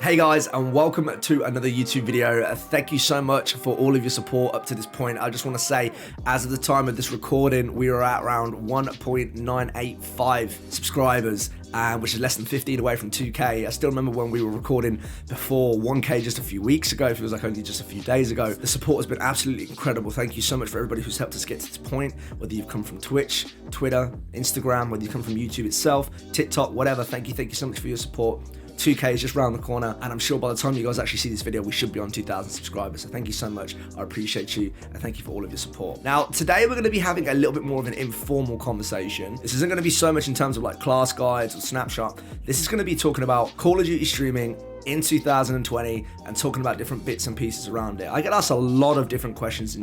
Hey guys, and welcome to another YouTube video. Thank you so much for all of your support up to this point. I just want to say, as of the time of this recording, we are at around 1.985 subscribers, which is less than 15 away from 2K. I still remember when we were recording before 1K just a few weeks ago. It feels like only just a few days ago. The support has been absolutely incredible. Thank you so much for everybody who's helped us get to this point, whether you've come from Twitch, Twitter, Instagram, whether you come from YouTube itself, TikTok, whatever. Thank you so much for your support. 2K is just around the corner, and I'm sure by the time you guys actually see this video, we should be on 2,000 subscribers. So thank you so much. I appreciate you, and thank you for all of your support. Now, today we're going to be having a little bit more of an informal conversation. This isn't going to be so much in terms of like class guides or snapshot. This is going to be talking about Call of Duty streaming in 2020 and talking about different bits and pieces around it. I get asked a lot of different questions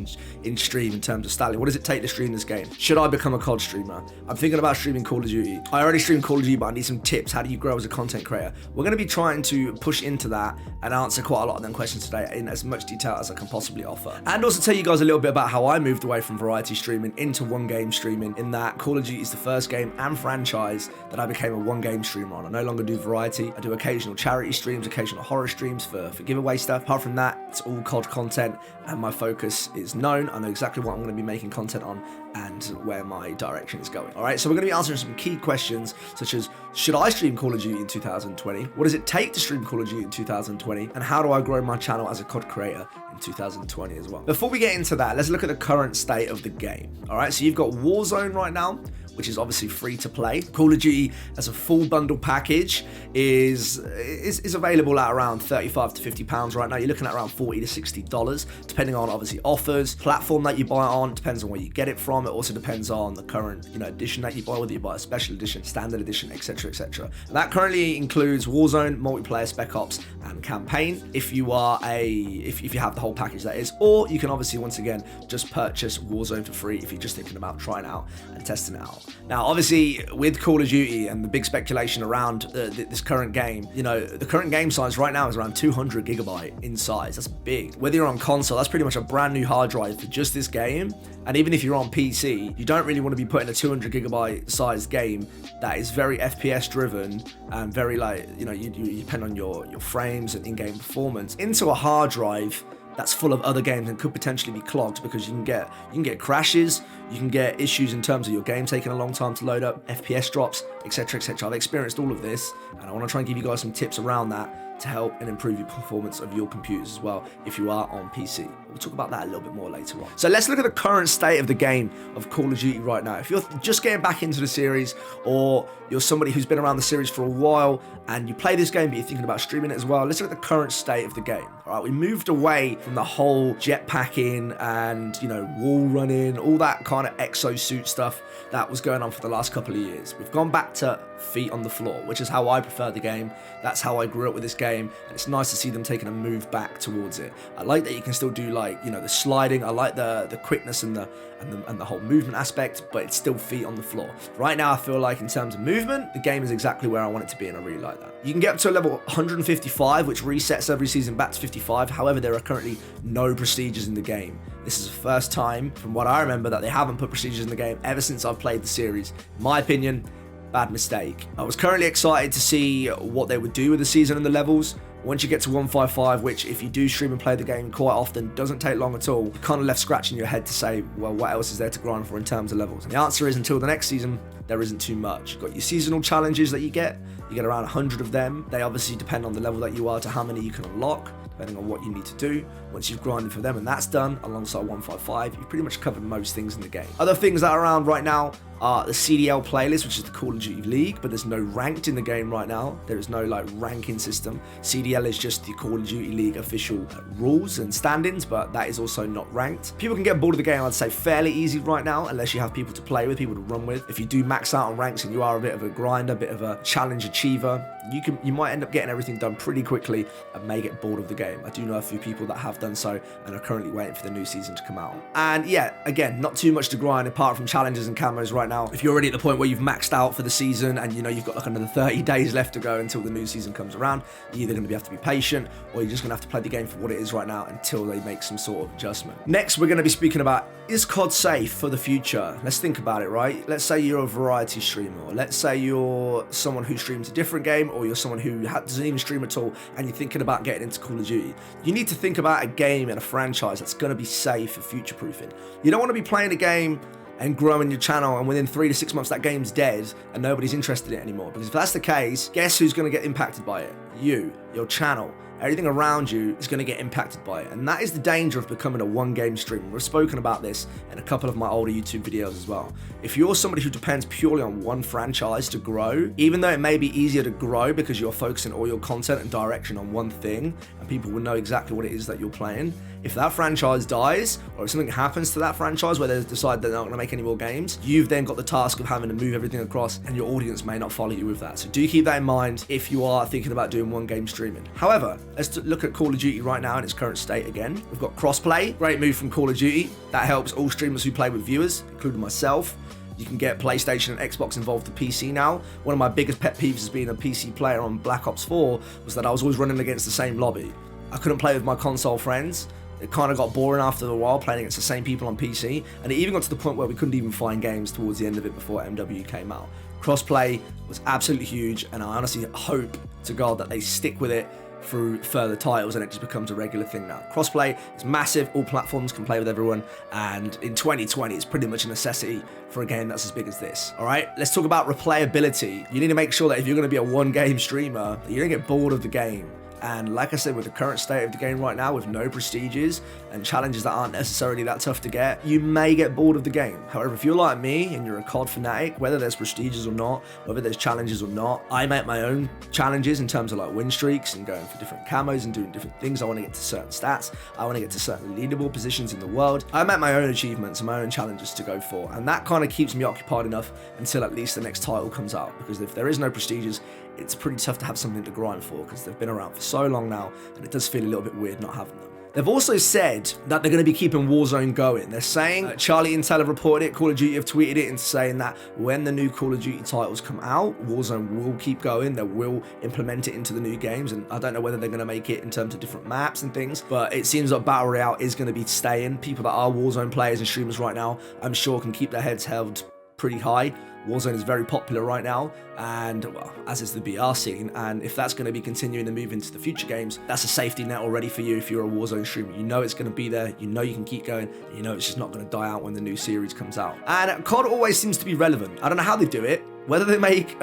in stream in terms of Stallion. What does it take to stream this game? Should I become a COD streamer? I'm thinking about streaming Call of Duty. I already stream Call of Duty, but I need some tips. How do you grow as a content creator? We're going to be trying to push into that and answer quite a lot of them questions today in as much detail as I can possibly offer. And also tell you guys a little bit about how I moved away from variety streaming into one game streaming, in that Call of Duty is the first game and franchise that I became a one game streamer on. I no longer do variety. I do occasional charity streams, occasional horror streams for giveaway stuff. Apart from that, it's all COD content, and my focus is known. I know exactly what I'm going to be making content on and where my direction is going. All right, so we're going to be answering some key questions such as, should I stream Call of Duty in 2020? What does it take to stream Call of Duty in 2020? And how do I grow my channel as a COD creator in 2020 as well? Before we get into that, let's look at the current state of the game. All right, so you've got Warzone right now, which is obviously free to play. Call of Duty as a full bundle package is available at around 35 to 50 pounds right now. You're looking at around 40 to 60 dollars, depending on obviously offers, platform that you buy it on, depends on where you get it from. It also depends on the current edition that you buy, whether you buy a special edition, standard edition, etc, etc. That currently includes Warzone, multiplayer, Spec Ops, and campaign. If you are if you have the whole package, that is, or you can obviously once again just purchase Warzone for free if you're just thinking about trying it out and testing it out. Now, obviously, with Call of Duty and the big speculation around this current game, the current game size right now is around 200 gigabyte in size. That's big. Whether you're on console, that's pretty much a brand new hard drive for just this game. And even if you're on PC, you don't really want to be putting a 200 gigabyte size game that is very FPS driven and very you depend on your frames and in-game performance into a hard drive that's full of other games and could potentially be clogged, because you can get crashes, you can get issues in terms of your game taking a long time to load up, FPS drops, etc, etc. I've experienced all of this, and I want to try and give you guys some tips around that to help and improve your performance of your computers as well if you are on PC. We'll talk about that a little bit more later on. So let's look at the current state of the game of Call of Duty right now. If you're just getting back into the series, or you're somebody who's been around the series for a while and you play this game but you're thinking about streaming it as well, let's look at the current state of the game. All right, we moved away from the whole jetpacking and wall running, all that kind of exosuit stuff that was going on for the last couple of years. We've gone back to feet on the floor, which is how I prefer the game. That's how I grew up with this game, and it's nice to see them taking a move back towards it. I like that you can still do the sliding. I like the quickness and the whole movement aspect, but it's still feet on the floor. Right now, I feel like in terms of movement, the game is exactly where I want it to be, and I really like that. You can get up to a level 155, which resets every season back to 55. However, there are currently no procedures in the game. This is the first time, from what I remember, that they haven't put procedures in the game ever since I've played the series. In my opinion, bad mistake. I was currently excited to see what they would do with the season and the levels. Once you get to 155, which if you do stream and play the game quite often, doesn't take long at all, you're kind of left scratching your head to say, well, what else is there to grind for in terms of levels? And the answer is, until the next season, there isn't too much. You've got your seasonal challenges that you get around 100 of them. They obviously depend on the level that you are to how many you can unlock, depending on what you need to do. Once you've grinded for them and that's done, alongside 155, you've pretty much covered most things in the game. Other things that are around right now are the CDL playlist, which is the Call of Duty League, but there's no ranked in the game right now. There is no ranking system. CDL is just the Call of Duty League official rules and standings, but that is also not ranked. People can get bored of the game, I'd say, fairly easy right now, unless you have people to play with, people to run with. If you do max out on ranks and you are a bit of a grinder, a bit of a challenge achiever, you might end up getting everything done pretty quickly and may get bored of the game. I do know a few people that have done so and are currently waiting for the new season to come out. And yeah, again, not too much to grind apart from challenges and camos right right now, if you're already at the point where you've maxed out for the season and you know you've got like another 30 days left to go until the new season comes around, you're either going to have to be patient or you're just going to have to play the game for what it is right now until they make some sort of adjustment. Next, we're going to be speaking about, is COD safe for the future? Let's think about it, right? Let's say you're a variety streamer, or let's say you're someone who streams a different game, or you're someone who doesn't even stream at all and you're thinking about getting into Call of Duty. You need to think about a game and a franchise that's going to be safe for future proofing. You don't want to be playing a game and growing your channel and within 3 to 6 months that game's dead and nobody's interested in it anymore, because if that's the case, guess who's going to get impacted by it? You, your channel. Everything around you is going to get impacted by it, and that is the danger of becoming a one-game streamer. We've spoken about this in a couple of my older YouTube videos as well. If you're somebody who depends purely on one franchise to grow, even though it may be easier to grow because you're focusing all your content and direction on one thing, and people will know exactly what it is that you're playing, if that franchise dies, or if something happens to that franchise where they decide they're not going to make any more games, you've then got the task of having to move everything across, and your audience may not follow you with that. So do keep that in mind if you are thinking about doing one-game streaming. However, let's look at Call of Duty right now in its current state again. We've got crossplay, great move from Call of Duty. That helps all streamers who play with viewers, including myself. You can get PlayStation and Xbox involved with PC now. One of my biggest pet peeves as being a PC player on Black Ops 4 was that I was always running against the same lobby. I couldn't play with my console friends. It kind of got boring after a while playing against the same people on PC, and it even got to the point where we couldn't even find games towards the end of it before MW came out. Crossplay was absolutely huge, and I honestly hope to God that they stick with it through further titles and it just becomes a regular thing now. Crossplay is massive, all platforms can play with everyone, and in 2020 it's pretty much a necessity for a game that's as big as this. Alright, let's talk about replayability. You need to make sure that if you're going to be a one-game streamer, that you don't get bored of the game. And like I said, with the current state of the game right now, with no prestiges and challenges that aren't necessarily that tough to get, you may get bored of the game. However, if you're like me and you're a COD fanatic, whether there's prestiges or not, whether there's challenges or not, I make my own challenges in terms of like win streaks and going for different camos and doing different things. I want to get to certain stats. I want to get to certain leaderboard positions in the world. I make my own achievements and my own challenges to go for. And that kind of keeps me occupied enough until at least the next title comes out. Because if there is no prestiges, it's pretty tough to have something to grind for, because they've been around for so long now, and it does feel a little bit weird not having them. They've also said that they're going to be keeping Warzone going. They're saying, Charlie Intel have reported it, Call of Duty have tweeted it, and saying that when the new Call of Duty titles come out, Warzone will keep going. They will implement it into the new games, and I don't know whether they're going to make it in terms of different maps and things, but it seems like Battle Royale is going to be staying. People that are Warzone players and streamers right now, I'm sure can keep their heads held pretty high. Warzone is very popular right now, and well, as is the BR scene, and if that's going to be continuing to move into the future games, that's a safety net already for you if you're a Warzone streamer. You know it's going to be there, you know you can keep going, and you know it's just not going to die out when the new series comes out. And COD always seems to be relevant. I don't know how they do it, whether they make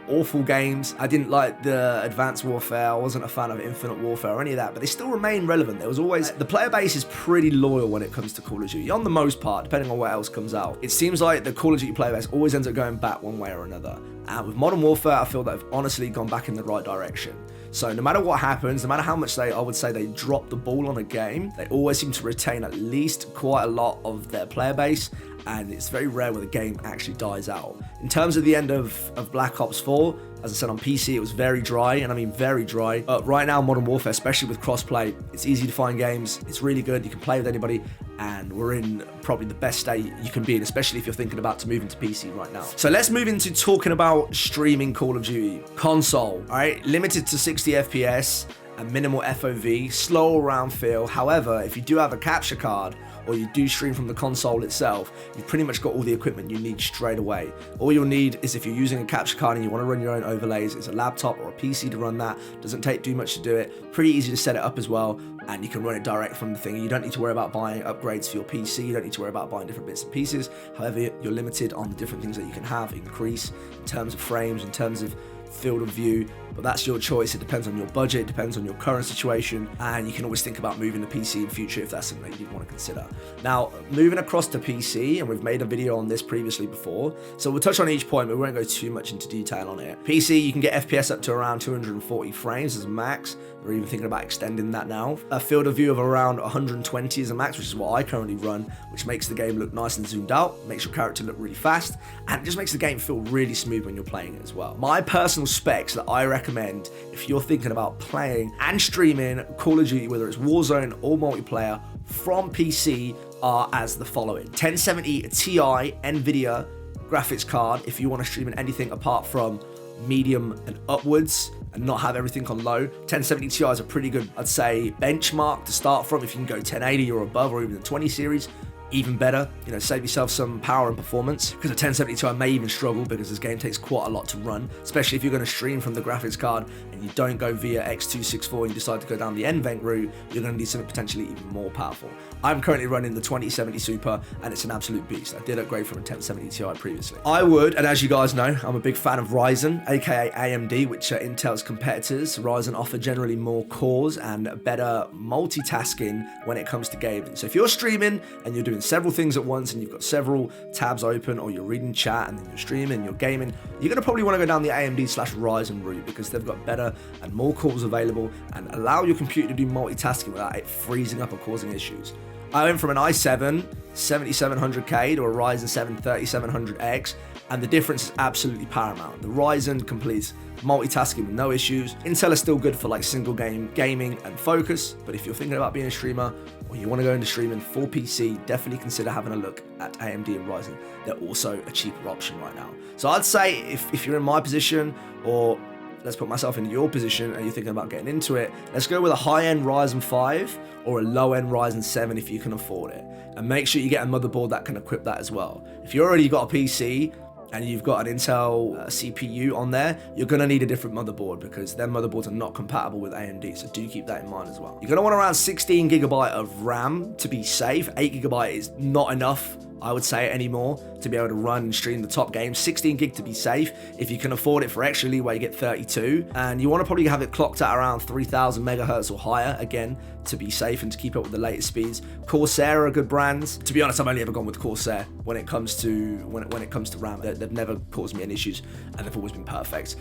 awful games. I didn't like the Advanced Warfare, I wasn't a fan of Infinite Warfare or any of that, but they still remain relevant. There was always, the player base is pretty loyal when it comes to Call of Duty, on the most part, depending on what else comes out. It seems like the Call of Duty player base always ends up going back one way or another. And with Modern Warfare, I feel that they've honestly gone back in the right direction. So no matter what happens, no matter how much I would say they drop the ball on a game, they always seem to retain at least quite a lot of their player base, and it's very rare where the game actually dies out. In terms of the end of Black Ops 4, as I said, on PC it was very dry, and I mean very dry. But right now, Modern Warfare, especially with crossplay, it's easy to find games, it's really good, you can play with anybody, and we're in probably the best state you can be in, especially if you're thinking about to move into PC right now. So let's move into talking about streaming Call of Duty. Console, alright, limited to 60 FPS and minimal FOV, slow around feel. However, if you do have a capture card, or you do stream from the console itself, you've pretty much got all the equipment you need straight away. All you'll need is, if you're using a capture card and you want to run your own overlays, is a laptop or a PC to run that. Doesn't take too much to do it. Pretty easy to set it up as well, and you can run it direct from the thing. You don't need to worry about buying upgrades for your PC. You don't need to worry about buying different bits and pieces. However, you're limited on the different things that you can have, increase in terms of frames, in terms of field of view, but that's your choice. It depends on your budget, it depends on your current situation, and you can always think about moving to PC in future if that's something that you want to consider. Now, moving across to PC, and we've made a video on this previously before, so we'll touch on each point, but we won't go too much into detail on it. PC, you can get FPS up to around 240 frames as a max. We're even thinking about extending that now. A field of view of around 120 is a max, which is what I currently run, which makes the game look nice and zoomed out, makes your character look really fast, and it just makes the game feel really smooth when you're playing it as well. My personal specs that I recommend if you're thinking about playing and streaming Call of Duty, whether it's Warzone or multiplayer, from PC are as the following: 1070 Ti NVIDIA graphics card if you want to stream in anything apart from medium and upwards and not have everything on low. 1070 Ti is a pretty good, I'd say, benchmark to start from. If you can go 1080 or above, or even the 20 series, even better. You know, save yourself some power and performance, because a 1070 Ti may even struggle because this game takes quite a lot to run, especially if you're going to stream from the graphics card and you don't go via X264 and you decide to go down the NVENC route. You're going to need something potentially even more powerful. I'm currently running the 2070 Super and it's an absolute beast. I did upgrade from a 1070 Ti previously. I would, and as you guys know, I'm a big fan of Ryzen, aka AMD, which are Intel's competitors. Ryzen offer generally more cores and better multitasking when it comes to gaming. So if you're streaming and you're doing several things at once and you've got several tabs open, or you're reading chat and then you're streaming, you're gaming, you're going to probably want to go down the AMD/Ryzen route, because they've got better and more cores available and allow your computer to do multitasking without it freezing up or causing issues. I went from an i7 7700K to a Ryzen 7 3700X, and the difference is absolutely paramount. The Ryzen completes multitasking with no issues. Intel is still good for like single game gaming and focus, but if you're thinking about being a streamer or you want to go into streaming for PC, definitely consider having a look at AMD and Ryzen. They're also a cheaper option right now. So I'd say if you're in my position, or let's put myself in your position and you're thinking about getting into it, let's go with a high-end Ryzen 5 or a low-end Ryzen 7 if you can afford it. And make sure you get a motherboard that can equip that as well. If you already got a PC and you've got an Intel CPU on there, you're going to need a different motherboard, because their motherboards are not compatible with AMD, so do keep that in mind as well. You're going to want around 16 gigabyte of RAM to be safe. 8 gigabyte is not enough, I would say, anymore to be able to run and stream the top games. 16 gig to be safe. If you can afford it for extra leeway, you get 32. And you want to probably have it clocked at around 3000 megahertz or higher, again, to be safe and to keep up with the latest speeds. Corsair are good brands. To be honest, I've only ever gone with Corsair when it comes to when it comes to RAM. They've never caused me any issues and they've always been perfect.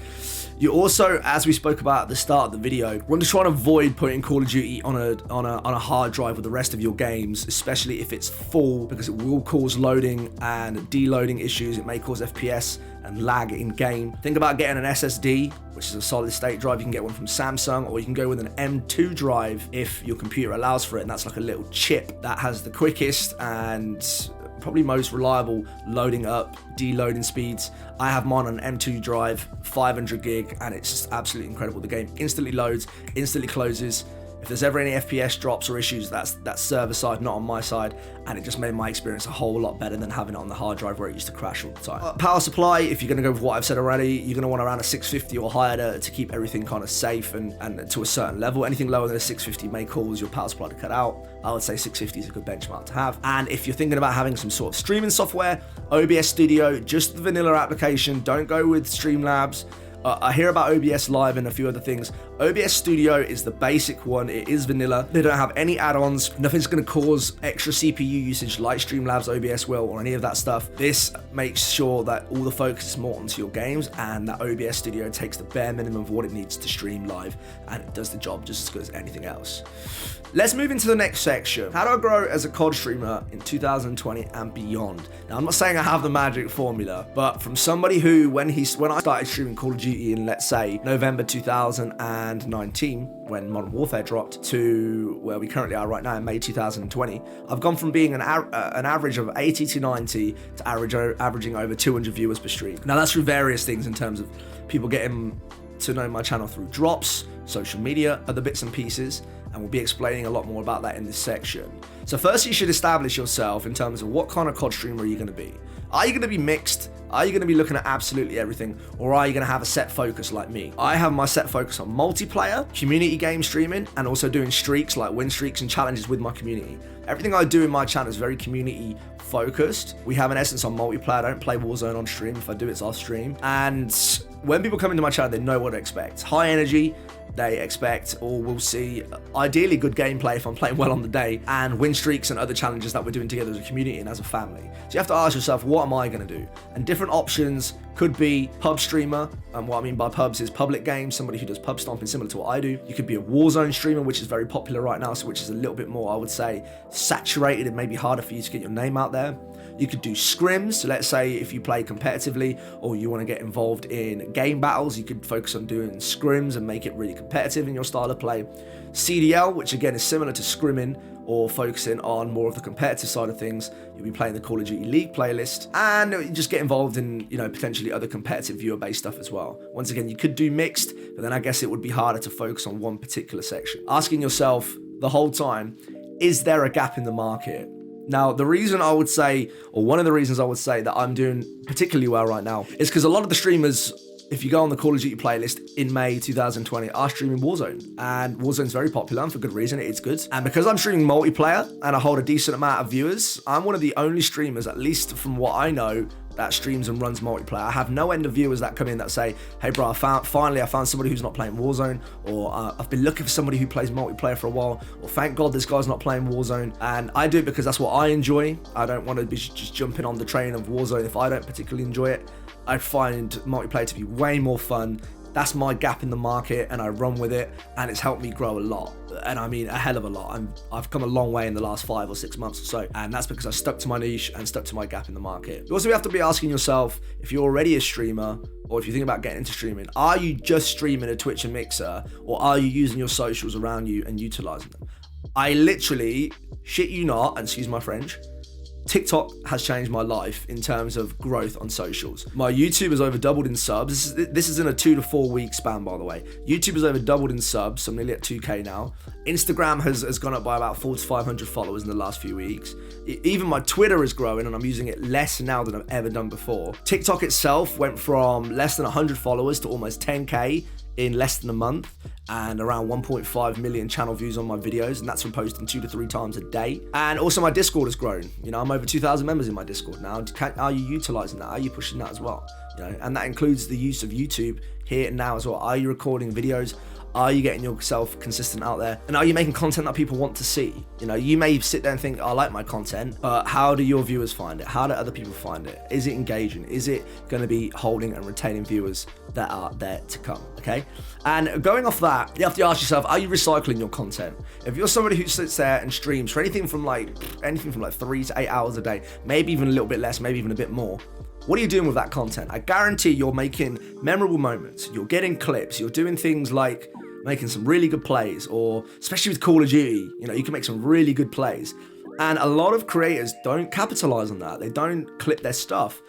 You also, as we spoke about at the start of the video, want to try and avoid putting Call of Duty on a hard drive with the rest of your games, especially if it's full, because it will cause loading and deloading issues. It may cause FPS and lag in game. Think about getting an SSD, which is a solid state drive. You can get one from Samsung, or you can go with an M2 drive if your computer allows for it, and that's like a little chip that has the quickest and probably most reliable loading up, deloading speeds. I have mine on an M2 drive, 500 gig, and it's just absolutely incredible. The game instantly loads, instantly closes. If there's ever any FPS drops or issues, that's server side, not on my side, and it just made my experience a whole lot better than having it on the hard drive where it used to crash all the time. Power supply, if you're going to go with what I've said already, you're going to want around a 650 or higher to keep everything kind of safe and to a certain level. Anything lower than a 650 may cause your power supply to cut out. I would say 650 is a good benchmark to have. And if you're thinking about having some sort of streaming software, OBS Studio, just the vanilla application, don't go with Streamlabs. I hear about OBS Live and a few other things. OBS Studio is the basic one. It is vanilla. They don't have any add-ons. Nothing's going to cause extra CPU usage like Streamlabs, OBS will, or any of that stuff. This makes sure that all the focus is more onto your games, and that OBS Studio takes the bare minimum of what it needs to stream live, and it does the job just as good as anything else. Let's move into the next section. How do I grow as a COD streamer in 2020 and beyond? Now, I'm not saying I have the magic formula, but from somebody who, when I started streaming Call of Duty in, let's say, November 2019, when Modern Warfare dropped, to where we currently are right now in May 2020, I've gone from being an average of 80 to 90 to averaging over 200 viewers per stream. Now, that's through various things in terms of people getting to know my channel through drops, social media, other bits and pieces, and we'll be explaining a lot more about that in this section. So first, you should establish yourself in terms of what kind of COD streamer are you going to be. Are you going to be mixed? Are you going to be looking at absolutely everything? Or are you going to have a set focus like me? I have my set focus on multiplayer, community game streaming, and also doing streaks like win streaks and challenges with my community. Everything I do in my channel is very community focused. We have an essence on multiplayer. I don't play Warzone on stream. If I do, it's off stream. And when people come into my channel, they know what to expect. High energy, they expect, or will see, ideally good gameplay if I'm playing well on the day, and win streaks and other challenges that we're doing together as a community and as a family. So you have to ask yourself, what am I going to do? And different options could be pub streamer, and what I mean by pubs is public games, somebody who does pub stomping similar to what I do. You could be a Warzone streamer, which is very popular right now, so which is a little bit more, I would say, saturated and maybe harder for you to get your name out there. You could do scrims, so let's say if you play competitively or you want to get involved in game battles, you could focus on doing scrims and make it really competitive in your style of play. CDL, which again is similar to scrimming or focusing on more of the competitive side of things, you'll be playing the Call of Duty League playlist, and you just get involved in, potentially other competitive viewer-based stuff as well. Once again, you could do mixed, but then I guess it would be harder to focus on one particular section. Asking yourself the whole time, is there a gap in the market? Now, the reason I would say, or one of the reasons I would say that I'm doing particularly well right now is because a lot of the streamers, if you go on the Call of Duty playlist in May 2020, are streaming Warzone. And Warzone's very popular, and for good reason, it's good. And because I'm streaming multiplayer and I hold a decent amount of viewers, I'm one of the only streamers, at least from what I know, that streams and runs multiplayer. I have no end of viewers that come in that say, hey bro, finally I found somebody who's not playing Warzone, or I've been looking for somebody who plays multiplayer for a while, or thank God this guy's not playing Warzone. And I do it because that's what I enjoy. I don't want to be just jumping on the train of Warzone if I don't particularly enjoy it. I find multiplayer to be way more fun. That's my gap in the market, and I run with it, and it's helped me grow a lot. And I mean a hell of a lot. I've come a long way in the last 5 or 6 months or so, and that's because I stuck to my niche and stuck to my gap in the market. You also have to be asking yourself, if you're already a streamer, or if you think about getting into streaming, are you just streaming a Twitch and Mixer, or are you using your socials around you and utilizing them? I literally, shit you not, and excuse my French, TikTok has changed my life in terms of growth on socials. My YouTube has over doubled in subs. This is in a 2 to 4 week span, by the way. YouTube has over doubled in subs, so I'm nearly at 2K now. Instagram has gone up by about 400 to 500 followers in the last few weeks. Even my Twitter is growing, and I'm using it less now than I've ever done before. TikTok itself went from less than 100 followers to almost 10K in less than a month, and around 1.5 million channel views on my videos, and that's from posting 2 to 3 times a day. And also my Discord has grown. I'm over 2,000 members in my Discord now. Are you utilizing that? Are you pushing that as well? And that includes the use of YouTube here and now as well. Are you recording videos? Are you getting yourself consistent out there? And are you making content that people want to see? You may sit there and think, I like my content, but how do your viewers find it? How do other people find it? Is it engaging? Is it going to be holding and retaining viewers that are there to come? Okay. And going off that, you have to ask yourself, are you recycling your content? If you're somebody who sits there and streams for anything from like 3 to 8 hours a day, maybe even a little bit less, maybe even a bit more, what are you doing with that content? I guarantee you're making memorable moments. You're getting clips. You're doing things like making some really good plays, or especially with Call of Duty, you can make some really good plays. And a lot of creators don't capitalize on that. They don't clip their stuff.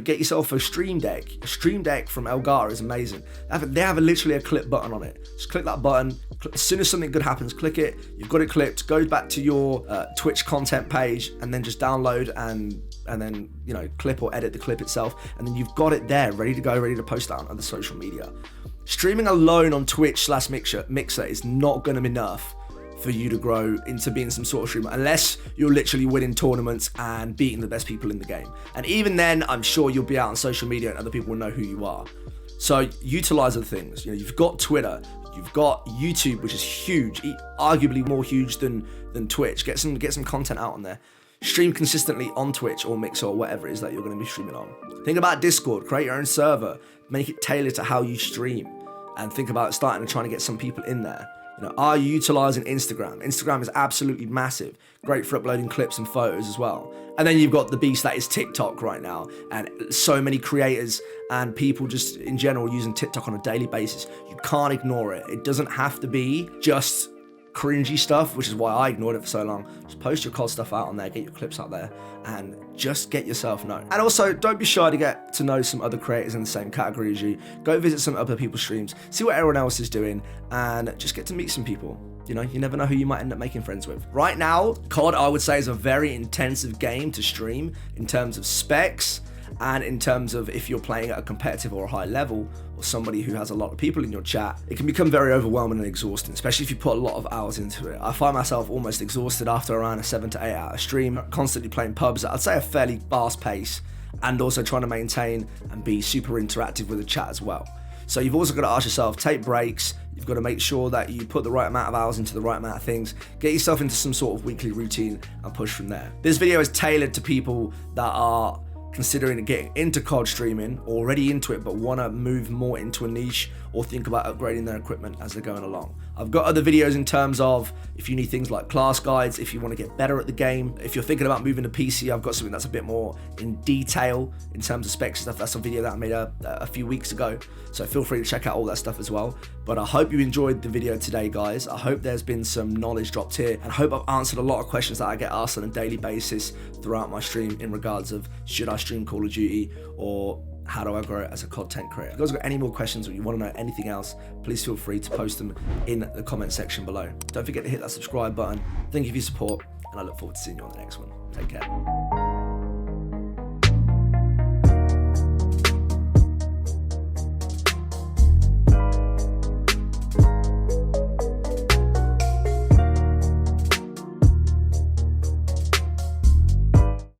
Get yourself a Stream Deck. A Stream Deck from Elgato is amazing. They have literally a clip button on it. Just click that button. As soon as something good happens, click it. You've got it clipped. Go back to your Twitch content page, and then just download and then clip or edit the clip itself, and then you've got it there, ready to go, ready to post that on other social media. Streaming alone on Twitch/Mixer is not going to be enough for you to grow into being some sort of streamer, unless you're literally winning tournaments and beating the best people in the game. And even then, I'm sure you'll be out on social media and other people will know who you are. So utilize other things. You've got Twitter, you've got YouTube, which is huge, arguably more huge than Twitch. Get some content out on there. Stream consistently on Twitch or Mixer or whatever it is that you're going to be streaming on. Think about Discord. Create your own server. Make it tailored to how you stream. And think about starting and trying to get some people in there. Are you utilizing Instagram? Instagram is absolutely massive. Great for uploading clips and photos as well. And then you've got the beast that is TikTok right now. And so many creators and people just in general using TikTok on a daily basis. You can't ignore it. It doesn't have to be just cringy stuff, which is why I ignored it for so long. Just post your COD stuff out on there, get your clips out there, and just get yourself known. And also, don't be shy to get to know some other creators in the same category as you. Go visit some other people's streams, see what everyone else is doing, and just get to meet some people. You never know who you might end up making friends with. Right now, COD, I would say, is a very intensive game to stream in terms of specs, and in terms of if you're playing at a competitive or a high level, or somebody who has a lot of people in your chat, it can become very overwhelming and exhausting, especially if you put a lot of hours into it. I find myself almost exhausted after around a 7 to 8 hour stream, constantly playing pubs at, I'd say, a fairly fast pace, and also trying to maintain and be super interactive with the chat as well. So you've also got to ask yourself, take breaks. You've got to make sure that you put the right amount of hours into the right amount of things. Get yourself into some sort of weekly routine and push from there. This video is tailored to people that are considering getting into COD streaming, already into it, but want to move more into a niche or think about upgrading their equipment as they're going along. I've got other videos in terms of if you need things like class guides, if you want to get better at the game, if you're thinking about moving to PC, I've got something that's a bit more in detail in terms of specs and stuff. That's a video that I made a few weeks ago, so feel free to check out all that stuff as well. But I hope you enjoyed the video today, guys. I hope there's been some knowledge dropped here, and I hope I've answered a lot of questions that I get asked on a daily basis throughout my stream in regards of should I stream Call of Duty or how do I grow as a content creator. If you guys got any more questions or you want to know anything else, please feel free to post them in the comment section below. Don't forget to hit that subscribe button. Thank you for your support, and I look forward to seeing you on the next one. Take care.